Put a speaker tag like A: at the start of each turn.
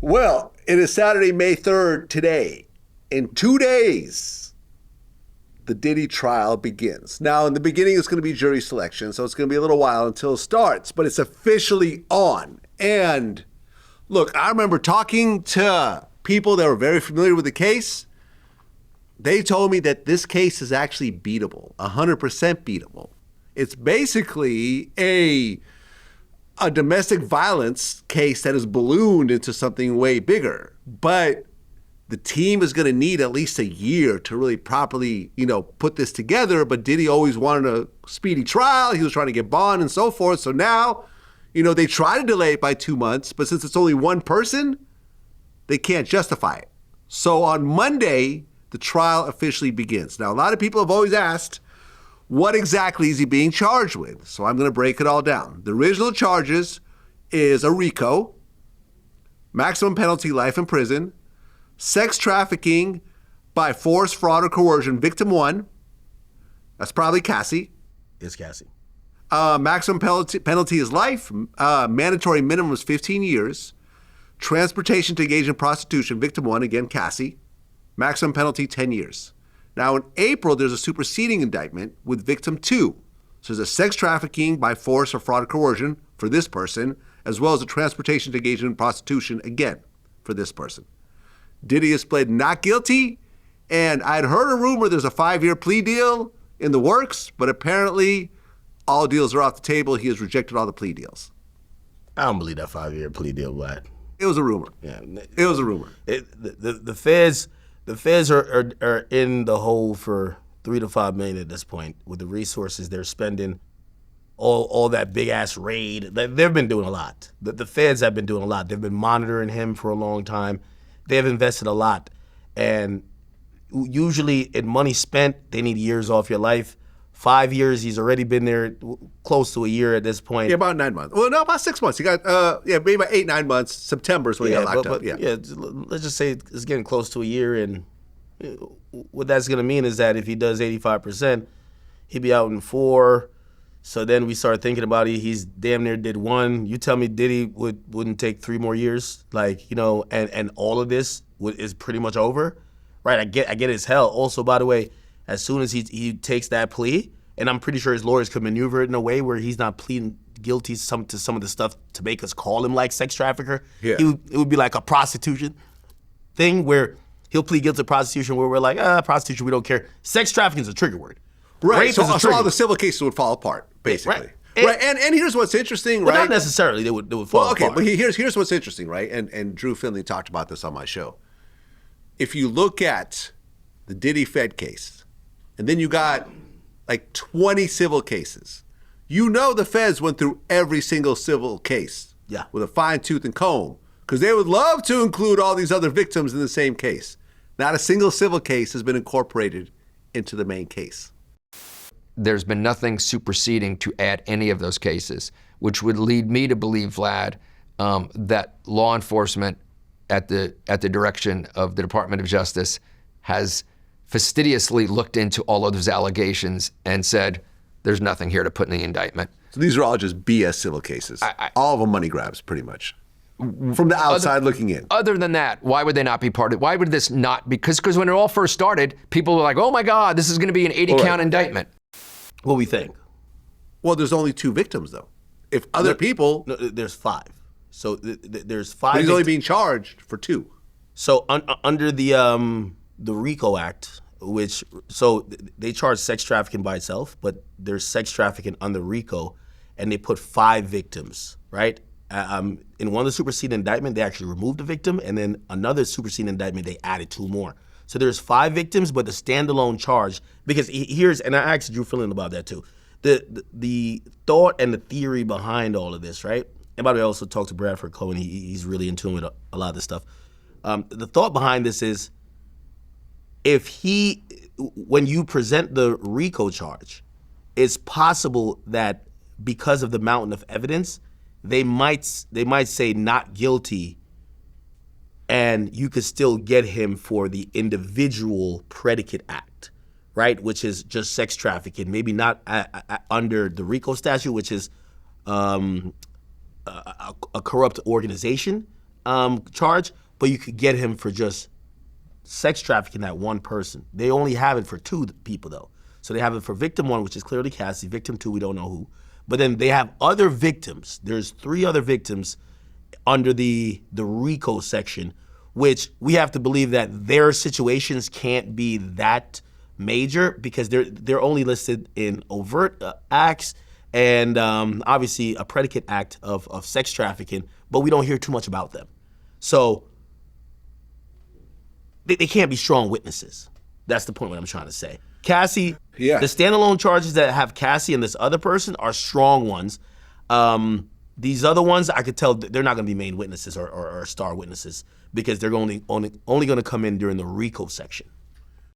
A: Well, it is Saturday, May 3rd today. In 2 days, the Diddy trial begins. Now, in the beginning, it's going to be jury selection, so it's going to be a little while until it starts, but it's officially on. And look, I remember talking to people that were very familiar with the case. They told me that this case is actually beatable, 100% beatable. It's basically a domestic violence case that is ballooned into something way bigger. But the team is going to need at least a year to really properly, put this together. But Diddy always wanted a speedy trial. He was trying to get bond and so forth. So now, they try to delay it by 2 months, but since it's only one person, they can't justify it. So on Monday, the trial officially begins. Now, a lot of people have always asked, what exactly is he being charged with? So I'm going to break it all down. The original charges is a RICO, maximum penalty, life in prison, sex trafficking by force, fraud, or coercion, victim 1. That's probably Cassie.
B: It's Cassie.
A: Maximum penalty is life. Mandatory minimum is 15 years. Transportation to engage in prostitution, victim 1, again, Cassie. Maximum penalty, 10 years. Now, in April, there's a superseding indictment with victim 2. So there's a sex trafficking by force or fraud or coercion for this person, as well as a transportation to engage in prostitution, again, for this person. Diddy has pled not guilty, and I'd heard a rumor there's a 5-year plea deal in the works, but apparently all deals are off the table. He has rejected all the plea deals.
B: I don't believe that 5-year plea deal, Vlad.
A: It was a rumor.
B: Yeah,
A: it was a rumor.
B: The feds are in the hole for $3 to $5 million at this point with the resources they're spending. All that big ass raid. They've been doing a lot. The feds have been doing a lot. They've been monitoring him for a long time. They've invested a lot, and usually in money spent, they need years off your life. 5 years, he's already been there close to a year at this point.
A: Yeah, about 9 months. Well, no, about 6 months. He got, maybe about 8, 9 months. September is when he got locked up. Yeah,
B: let's just say it's getting close to a year, and what that's going to mean is that if he does 85%, he'd be out in 4. So then we start thinking about it. He's damn near did 1. You tell me Diddy wouldn't take 3 more years, and all of this is pretty much over, right? I get his hell. Also, by the way, as soon as he takes that plea, and I'm pretty sure his lawyers could maneuver it in a way where he's not pleading guilty to some of the stuff to make us call him like sex trafficker.
A: Yeah.
B: It would be like a prostitution thing where he'll plead guilty to prostitution where we're like, prostitution, we don't care. Sex trafficking is a trigger word.
A: Right,
B: Rape is a
A: so
B: trigger.
A: all the civil cases would fall apart, basically.
B: Right.
A: And here's what's interesting,
B: well,
A: right?
B: not necessarily they would fall apart.
A: But here's what's interesting, right? And Drew Finley talked about this on my show. If you look at the Diddy Fed case, and then you got like 20 civil cases, the feds went through every single civil case with a fine tooth and comb because they would love to include all these other victims in the same case. Not a single civil case has been incorporated into the main case.
C: There's been nothing superseding to add any of those cases, which would lead me to believe, Vlad, that law enforcement at the direction of the Department of Justice has fastidiously looked into all of those allegations and said, there's nothing here to put in the indictment.
A: So these are all just BS civil cases. All of them money grabs, pretty much. From the outside looking in.
C: Other than that, why would they not be part of it? Why would this not be? Because when it all first started, people were like, oh my God, this is going to be an 80-count indictment.
B: What we think?
A: Well, there's only 2 victims, though. If other people...
B: No, there's 5. So there's 5.
A: But he's only being charged for 2.
B: So under the RICO Act, so they charge sex trafficking by itself, but there's sex trafficking under RICO, and they put 5 victims, right? In one of the superseding indictment, they actually removed the victim, and then another superseding indictment, they added 2 more. So there's 5 victims, but the standalone charge, because and I asked Drew Finley about that too, the thought and the theory behind all of this, right? And by the way, I also talked to Bradford Cohen. He's really in tune with a lot of this stuff. The thought behind this is, when you present the RICO charge, it's possible that because of the mountain of evidence, they might say not guilty, and you could still get him for the individual predicate act, right? Which is just sex trafficking, maybe not under the RICO statute, which is a corrupt organization, charge, but you could get him for just sex trafficking that one person. They only have it for 2 people though. So they have it for victim 1, which is clearly Cassie. Victim 2, we don't know who. But then they have other victims. There's 3 other victims under the RICO section, which we have to believe that their situations can't be that major because they're only listed in overt acts and obviously a predicate act of sex trafficking, but we don't hear too much about them. So they can't be strong witnesses. That's the point what I'm trying to say. Cassie,
A: Yeah.
B: the standalone charges that have Cassie and this other person are strong ones. These other ones, I could tell they're not going to be main witnesses or star witnesses because they're only going to come in during the RICO section.